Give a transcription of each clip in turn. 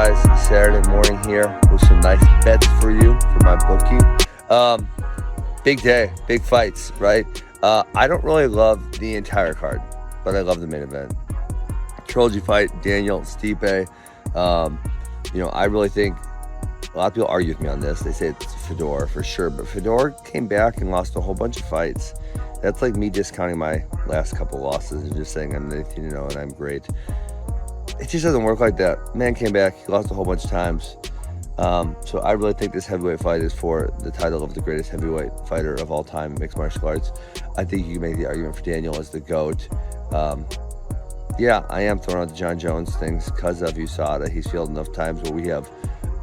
guys? Saturday morning here with some nice bets for you for my bookie. Big day, big fights, right? I don't really love the entire card, but I love the main event. Trilogy fight, Daniel, Stipe. I really think a lot of people argue with me on this. They say it's Fedor for sure, but Fedor came back and lost a whole bunch of fights. That's like me discounting my last couple losses and just saying I'm 18-0 and I'm great. It just doesn't work like that. Man came back, he lost a whole bunch of times. So I really think this heavyweight fight is for the title of the greatest heavyweight fighter of all time in mixed martial arts. I think you can make the argument for Daniel as the GOAT. Yeah, I am throwing out the John Jones things because of USADA. He's fielded enough times where we have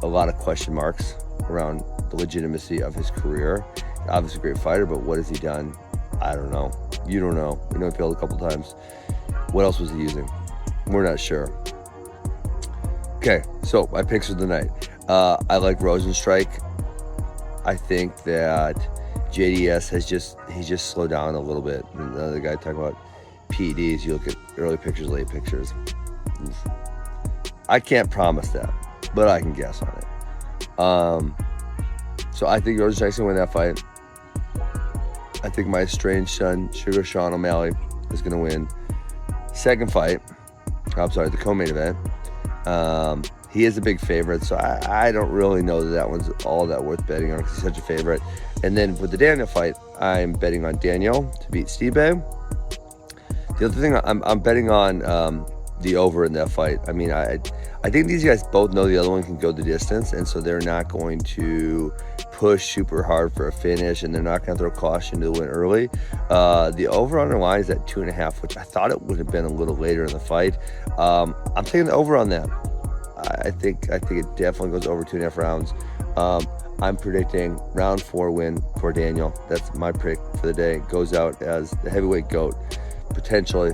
a lot of question marks around the legitimacy of his career. Obviously a great fighter, but what has he done? I don't know. You don't know. We know he failed a couple times. What else was he using? We're not sure. Okay, so my picks for the night. I like Rozenstruik. I think that JDS he's just slowed down a little bit. And the other guy talking about PEDs, you look at early pictures, late pictures. I can't promise that, but I can guess on it. So I think Rozenstruik's gonna win that fight. I think my estranged son, Sugar Sean O'Malley, is gonna win. Second fight, the co-main event. He is a big favorite, so I don't really know that one's all that worth betting on because he's such a favorite. And then with the Daniel fight, I'm betting on Daniel to beat Stipe. The other thing, I'm betting on the over in that fight. I mean, I think these guys both know the other one can go the distance, and so they're not going to push super hard for a finish, and they're not going to throw caution to the win early. The over underline is at 2.5, which I thought it would have been a little later in the fight. I'm taking the over on that. I think it definitely goes over 2.5 rounds. I'm predicting round 4 win for Daniel. That's my pick for the day. Goes out as the heavyweight GOAT, potentially.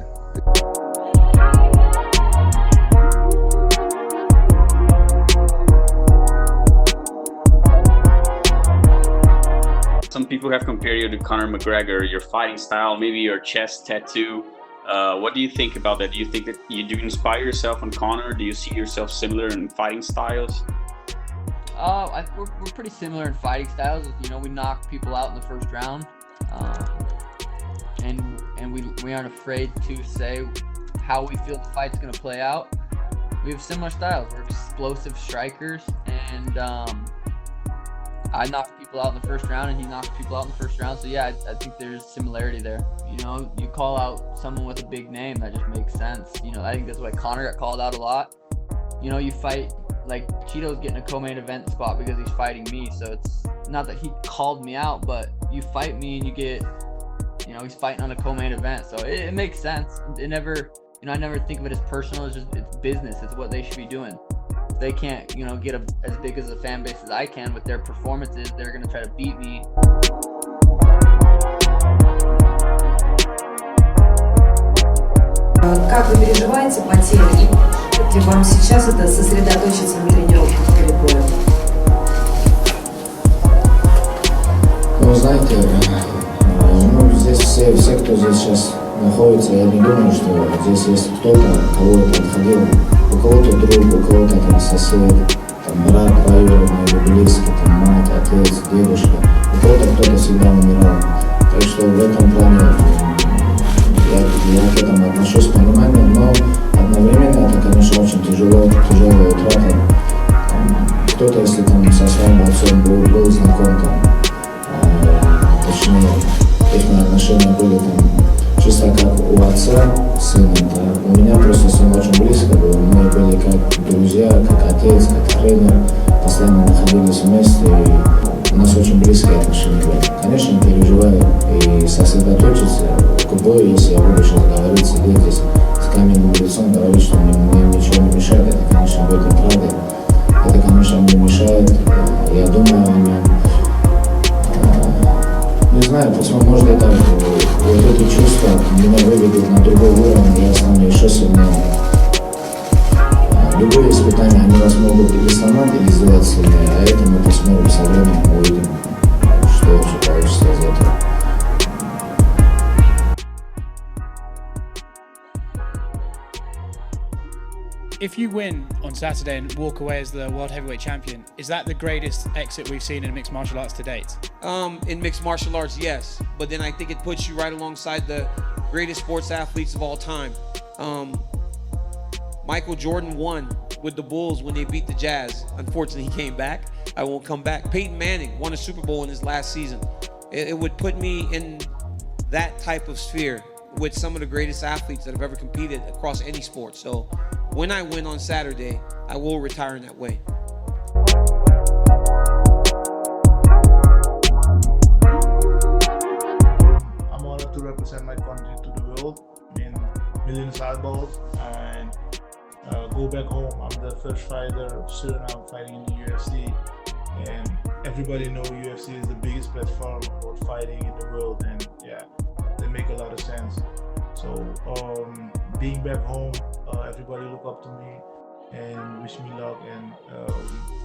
Some people have compared you to Conor McGregor, your fighting style, maybe your chest tattoo. What do you think about that? Do you think that you do inspire yourself on Conor? Do you see yourself similar in fighting styles? We're pretty similar in fighting styles. We knock people out in the first round, and we aren't afraid to say how we feel the fight's going to play out. We have similar styles. We're explosive strikers, and I knock people out in the first round, and he knocks people out in the first round. So yeah, I think there's similarity there. You call out someone with a big name, that just makes sense. I think that's why Conor got called out a lot. You fight, like Cheeto's getting a co-main event spot because he's fighting me. So it's not that he called me out, but you fight me and you get, he's fighting on a co-main event. So it makes sense. It never, I never think of it as personal. It's business. It's what they should be doing. If they can't, get as big as a fan base as I can with their performances, they're going to try to beat me. Как вы переживаете потери? И как ли вам сейчас это сосредоточиться на тренировках перед боем? Знаете, здесь все, кто здесь сейчас находится, я не думаю, что здесь есть кто-то, кого это отходил. У кого-то друг, у кого-то там сосед, там брат двоюродный или близкий, там мать, отец, дедушка. У кого-то кто-то всегда умирал. Так что в этом плане я к этому отношусь с пониманием, но одновременно это, конечно, очень тяжелая утрата. Кто-то, если там со своим отцом был знаком, точнее, их отношения были там чисто как у отца с сыном, да. У меня просто с ним очень близко было, мы были как друзья, как отец, как тренер, постоянно находились вместе, и у нас очень близкие отношения были. Конечно, переживаю и сосредоточиться к бою, если я буду сейчас говорить, сидеть здесь с каменным лицом, говорить, что мне ничего не мешает, это, конечно, будет правдой. Это, конечно, мне мешает, я думаю о нем. Не знаю, посмотрим, может это вот эти чувства меня выведут на другой уровень, я стану еще сильнее. Любые испытания, они вас могут или сломать, или сделать сильнее, а это мы посмотрим со временем, увидим, что вообще получится из этого. If you win on Saturday and walk away as the world heavyweight champion, is that the greatest exit we've seen in mixed martial arts to date? In mixed martial arts, yes. But then I think it puts you right alongside the greatest sports athletes of all time. Michael Jordan won with the Bulls when they beat the Jazz. Unfortunately, he came back. I won't come back. Peyton Manning won a Super Bowl in his last season. It would put me in that type of sphere with some of the greatest athletes that have ever competed across any sport. So when I win on Saturday, I will retire in that way. I'm honored to represent my country to the world. I mean, millions of eyeballs, and go back home. I'm the first fighter of Suriname fighting in the UFC, and everybody knows UFC is the biggest platform for fighting in the world, and yeah, they make a lot of sense. So being back home, everybody look up to me and wish me luck, and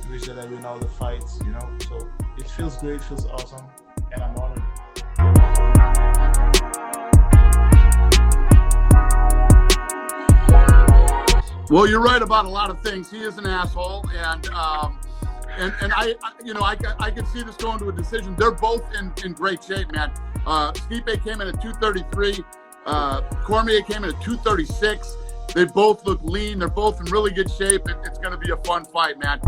wish that I win all the fights, you know. So it feels great, feels awesome, and I'm honored. Well, you're right about a lot of things. He is an asshole, and I could see this going to a decision. They're both in great shape, man. Stipe came in at 233. Cormier came in at 236. They both look lean. They're both in really good shape. It's going to be a fun fight, man.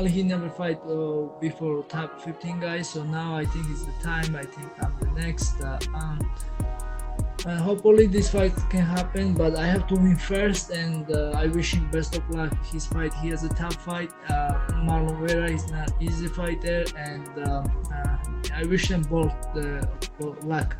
He never fight before top 15 guys, so now I think it's the time. I think I'm the next. Hopefully this fight can happen, but I have to win first, and I wish him best of luck. His fight, he has a tough fight. Marlon Vera is not easy fighter, and I wish them both luck.